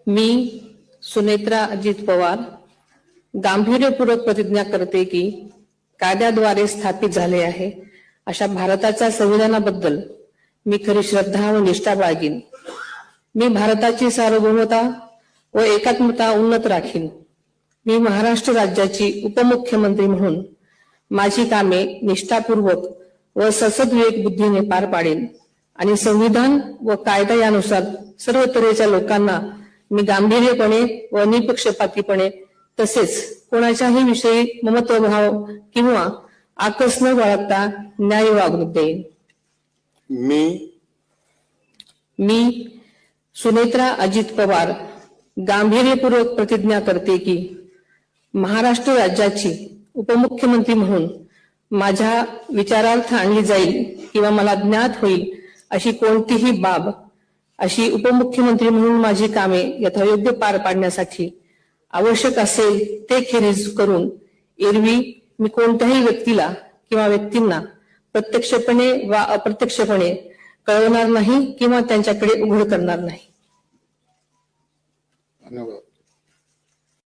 मी सुनेत्रा अजित पवार गांभीर्यपूर्वक प्रतिज्ञा करते की कायद्याद्वारे स्थापित झाले आहे अशा भारताच्या संविधानाबद्दल मी खरी श्रद्धा व निष्ठा बाळगीन। मी भारताची सार्वभौमता व एकात्मता उन्नत राखीन। मी महाराष्ट्र राज्याची उपमुख्यमंत्री म्हणून माझी कामे निष्ठापूर्वक व ससद्विवेक बुद्धीने पार पाडेन आणि संविधान व कायदा यानुसार सर्व तऱ्हेच्या लोकांना मी गांभीर्यपणे व निपक्षपातीपणे तसेच कोणाच्याही विषयी ममत्वभाव किंवा आकस न बाळगता न्याय वागणूक देईन। मी सुनेत्रा अजित पवार गांभीर्यपूर्वक प्रतिज्ञा करते की महाराष्ट्र राज्याची उपमुख्यमंत्री म्हणून माझ्या विचारार्थ आणली जाईल किंवा मला ज्ञात होईल अशी कोणतीही बाब अशी उपमुख्यमंत्री म्हणून माझी कामे यथायोग्य पार पाडण्यासाठी आवश्यक असेल ते खेरीज करून एरवी मी कोणत्याही व्यक्तीला किंवा व्यक्तींना प्रत्यक्षपणे वा अप्रत्यक्षपणे कळवणार नाही किंवा त्यांच्याकडे उघड करणार नाही। धन्यवाद।